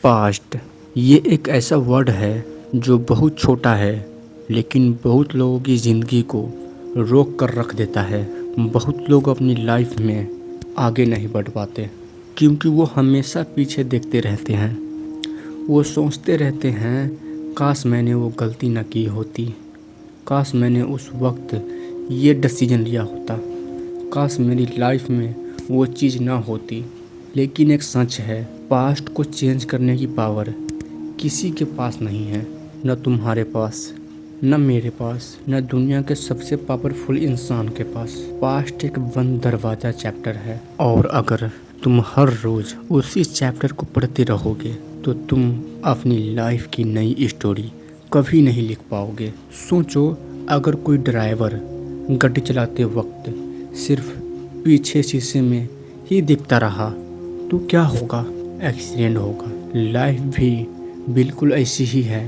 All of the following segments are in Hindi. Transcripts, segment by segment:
पास्ट ये एक ऐसा वर्ड है जो बहुत छोटा है लेकिन बहुत लोगों की ज़िंदगी को रोक कर रख देता है। बहुत लोग अपनी लाइफ में आगे नहीं बढ़ पाते क्योंकि वो हमेशा पीछे देखते रहते हैं। वो सोचते रहते हैं काश मैंने वो गलती न की होती, काश मैंने उस वक्त ये डिसीजन लिया होता, काश मेरी लाइफ में वो चीज़ ना होती। लेकिन एक सच है, पास्ट को चेंज करने की पावर किसी के पास नहीं है, न तुम्हारे पास, न मेरे पास, न दुनिया के सबसे पावरफुल इंसान के पास। पास्ट एक बंद दरवाज़ा चैप्टर है और अगर तुम हर रोज़ उसी चैप्टर को पढ़ते रहोगे तो तुम अपनी लाइफ की नई स्टोरी कभी नहीं लिख पाओगे। सोचो, अगर कोई ड्राइवर गाड़ी चलाते वक्त सिर्फ पीछे शीशे में ही दिखता रहा तो क्या होगा? एक्सीडेंट होगा। लाइफ भी बिल्कुल ऐसी ही है।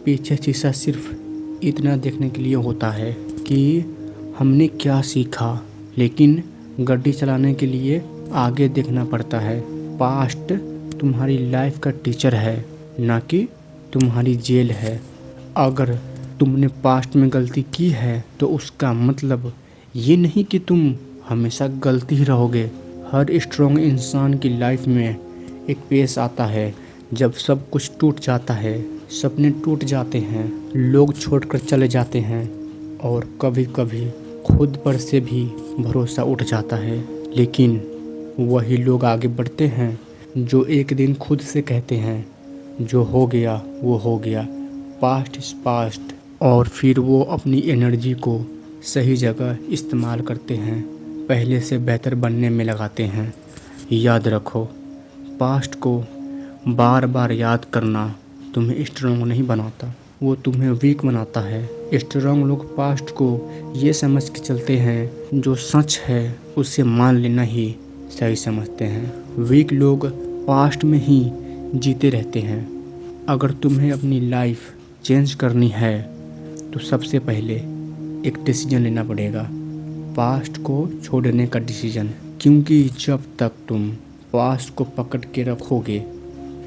पीछे शीशा सिर्फ इतना देखने के लिए होता है कि हमने क्या सीखा, लेकिन गाड़ी चलाने के लिए आगे देखना पड़ता है। पास्ट तुम्हारी लाइफ का टीचर है, ना कि तुम्हारी जेल है। अगर तुमने पास्ट में गलती की है तो उसका मतलब ये नहीं कि तुम हमेशा गलती ही रहोगे। हर स्ट्रॉन्ग इंसान की लाइफ में एक पेश आता है जब सब कुछ टूट जाता है, सपने टूट जाते हैं, लोग छोड़कर चले जाते हैं और कभी कभी खुद पर से भी भरोसा उठ जाता है। लेकिन वही लोग आगे बढ़ते हैं जो एक दिन खुद से कहते हैं जो हो गया वो हो गया, पास्ट इज़ पास्ट, और फिर वो अपनी एनर्जी को सही जगह इस्तेमाल करते हैं, पहले से बेहतर बनने में लगाते हैं। याद रखो, पास्ट को बार बार याद करना तुम्हें स्ट्रॉन्ग नहीं बनाता, वो तुम्हें वीक बनाता है। स्ट्रॉन्ग लोग पास्ट को ये समझ के चलते हैं जो सच है उसे मान लेना ही सही समझते हैं। वीक लोग पास्ट में ही जीते रहते हैं। अगर तुम्हें अपनी लाइफ चेंज करनी है तो सबसे पहले एक डिसीजन लेना पड़ेगा, पास्ट को छोड़ने का डिसीजन। क्योंकि जब तक तुम पास्ट को पकड़ के रखोगे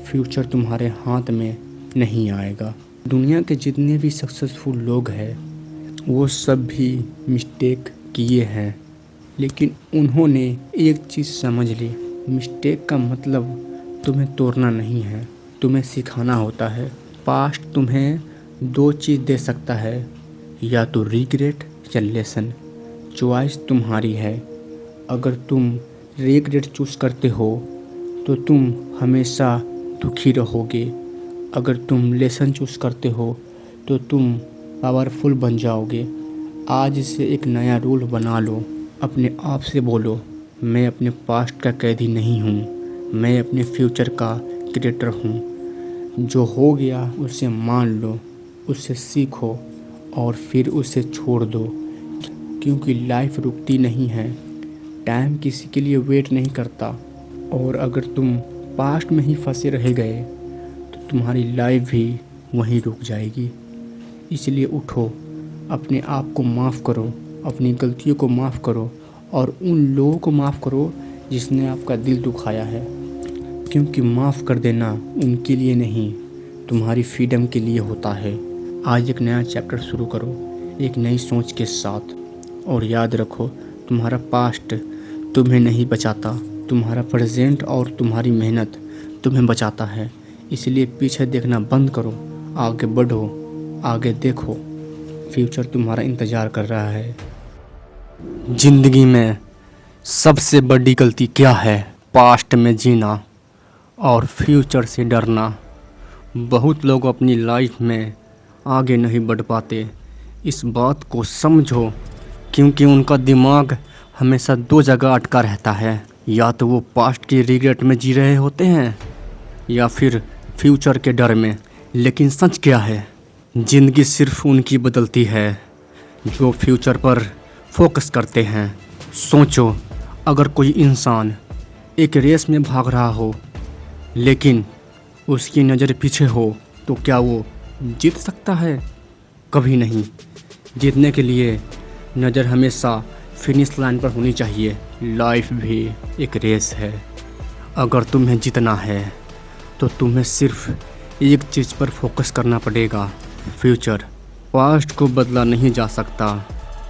फ्यूचर तुम्हारे हाथ में नहीं आएगा। दुनिया के जितने भी सक्सेसफुल लोग हैं वो सब भी मिस्टेक किए हैं, लेकिन उन्होंने एक चीज़ समझ ली, मिस्टेक का मतलब तुम्हें तोड़ना नहीं है, तुम्हें सिखाना होता है। पास्ट तुम्हें दो चीज़ दे सकता है, या तो रिग्रेट या लेसन। चॉइस तुम्हारी है। अगर तुम रिग्रेट चूज़ करते हो तो तुम हमेशा दुखी रहोगे। अगर तुम लेसन चूज़ करते हो तो तुम पावरफुल बन जाओगे। आज से एक नया रूल बना लो, अपने आप से बोलो, मैं अपने पास्ट का कैदी नहीं हूँ, मैं अपने फ्यूचर का क्रिएटर हूँ। जो हो गया उसे मान लो, उससे सीखो और फिर उसे छोड़ दो। क्योंकि लाइफ रुकती नहीं है, टाइम किसी के लिए वेट नहीं करता। और अगर तुम पास्ट में ही फंसे रह गए तो तुम्हारी लाइफ भी वहीं रुक जाएगी। इसलिए उठो, अपने आप को माफ़ करो, अपनी गलतियों को माफ़ करो और उन लोगों को माफ़ करो जिसने आपका दिल दुखाया है। क्योंकि माफ़ कर देना उनके लिए नहीं, तुम्हारी फ्रीडम के लिए होता है। आज एक नया चैप्टर शुरू करो, एक नई सोच के साथ। और याद रखो, तुम्हारा पास्ट तुम्हें नहीं बचाता, तुम्हारा प्रेजेंट और तुम्हारी मेहनत तुम्हें बचाता है। इसलिए पीछे देखना बंद करो, आगे बढ़ो, आगे देखो, फ्यूचर तुम्हारा इंतज़ार कर रहा है। ज़िंदगी में सबसे बड़ी गलती क्या है? पास्ट में जीना और फ्यूचर से डरना। बहुत लोग अपनी लाइफ में आगे नहीं बढ़ पाते। इस बात को समझो, क्योंकि उनका दिमाग हमेशा दो जगह अटका रहता है। या तो वो पास्ट के रिग्रेट में जी रहे होते हैं या फिर फ्यूचर के डर में। लेकिन सच क्या है? ज़िंदगी सिर्फ उनकी बदलती है जो फ्यूचर पर फोकस करते हैं। सोचो, अगर कोई इंसान एक रेस में भाग रहा हो लेकिन उसकी नज़र पीछे हो तो क्या वो जीत सकता है? कभी नहीं। जीतने के लिए नज़र हमेशा फिनिश लाइन पर होनी चाहिए। लाइफ भी एक रेस है। अगर तुम्हें जीतना है तो तुम्हें सिर्फ एक चीज़ पर फोकस करना पड़ेगा, फ्यूचर। पास्ट को बदला नहीं जा सकता,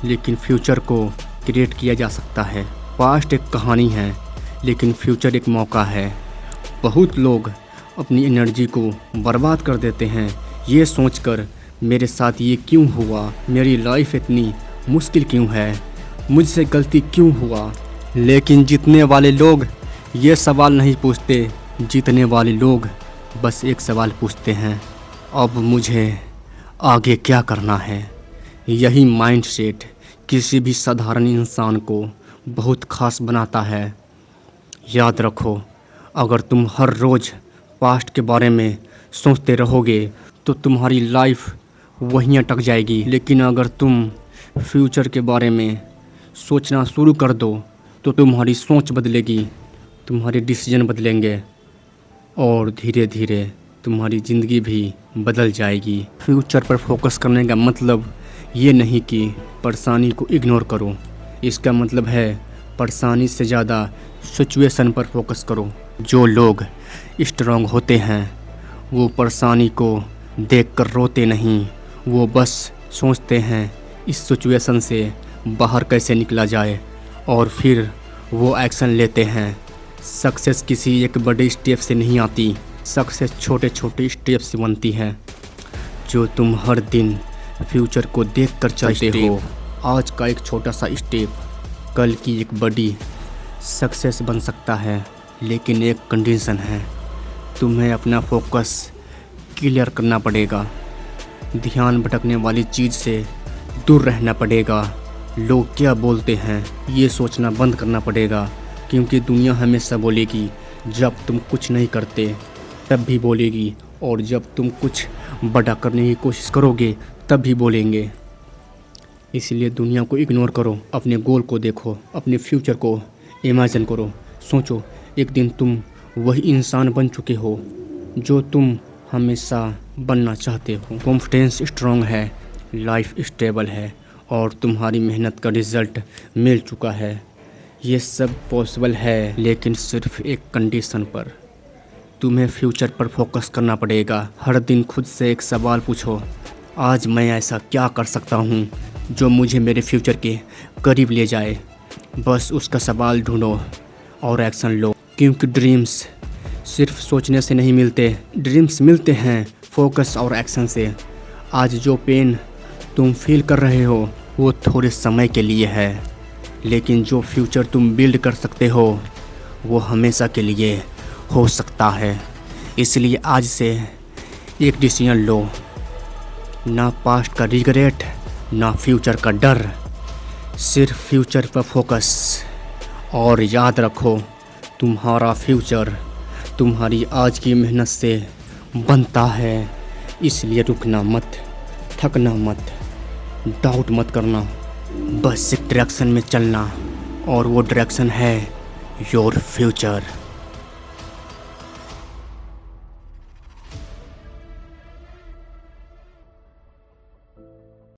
लेकिन फ्यूचर को क्रिएट किया जा सकता है। पास्ट एक कहानी है, लेकिन फ्यूचर एक मौका है। बहुत लोग अपनी एनर्जी को बर्बाद कर देते हैं ये सोचकर मेरे साथ ये क्यों हुआ, मेरी लाइफ इतनी मुश्किल क्यों है, मुझसे गलती क्यों हुआ। लेकिन जीतने वाले लोग ये सवाल नहीं पूछते। जीतने वाले लोग बस एक सवाल पूछते हैं, अब मुझे आगे क्या करना है। यही माइंडसेट किसी भी साधारण इंसान को बहुत खास बनाता है। याद रखो, अगर तुम हर रोज़ पास्ट के बारे में सोचते रहोगे तो तुम्हारी लाइफ वहीं अटक जाएगी। लेकिन अगर तुम फ्यूचर के बारे में सोचना शुरू कर दो तो तुम्हारी सोच बदलेगी, तुम्हारे डिसीजन बदलेंगे और धीरे धीरे तुम्हारी ज़िंदगी भी बदल जाएगी। फ्यूचर पर फोकस करने का मतलब ये नहीं कि परेशानी को इग्नोर करो। इसका मतलब है परेशानी से ज़्यादा सिचुएशन पर फोकस करो। जो लोग स्ट्रांग होते हैं वो परेशानी को देखकर रोते नहीं, वो बस सोचते हैं इस सिचुएशन से बाहर कैसे निकला जाए और फिर वो एक्शन लेते हैं। सक्सेस किसी एक बड़े स्टेप से नहीं आती, सक्सेस छोटे छोटे स्टेप से बनती है। जो तुम हर दिन फ्यूचर को देखकर चलते हो, आज का एक छोटा सा स्टेप कल की एक बड़ी सक्सेस बन सकता है। लेकिन एक कंडीशन है, तुम्हें अपना फोकस क्लियर करना पड़ेगा। ध्यान भटकने वाली चीज़ से दूर रहना पड़ेगा। लोग क्या बोलते हैं ये सोचना बंद करना पड़ेगा, क्योंकि दुनिया हमेशा बोलेगी। जब तुम कुछ नहीं करते तब भी बोलेगी, और जब तुम कुछ बड़ा करने की कोशिश करोगे तब भी बोलेंगे। इसलिए दुनिया को इग्नोर करो, अपने गोल को देखो, अपने फ्यूचर को इमेजिन करो। सोचो एक दिन तुम वही इंसान बन चुके हो जो तुम हमेशा बनना चाहते हो। कॉन्फिडेंस स्ट्रॉन्ग है, लाइफ स्टेबल है और तुम्हारी मेहनत का रिज़ल्ट मिल चुका है। ये सब पॉसिबल है, लेकिन सिर्फ एक कंडीशन पर। तुम्हें फ्यूचर पर फोकस करना पड़ेगा। हर दिन खुद से एक सवाल पूछो, आज मैं ऐसा क्या कर सकता हूँ जो मुझे मेरे फ्यूचर के करीब ले जाए। बस उसका सवाल ढूंढो और एक्शन लो, क्योंकि ड्रीम्स सिर्फ सोचने से नहीं मिलते, ड्रीम्स मिलते हैं फोकस और एक्शन से। आज जो पेन तुम फील कर रहे हो वो थोड़े समय के लिए है, लेकिन जो फ्यूचर तुम बिल्ड कर सकते हो वो हमेशा के लिए हो सकता है। इसलिए आज से एक डिसीजन लो, ना पास्ट का रिग्रेट, ना फ्यूचर का डर, सिर्फ फ्यूचर पर फोकस। और याद रखो, तुम्हारा फ्यूचर तुम्हारी आज की मेहनत से बनता है। इसलिए रुकना मत, थकना मत, डाउट मत करना, बस एक डायरेक्शन में चलना, और वो डायरेक्शन है योर फ्यूचर।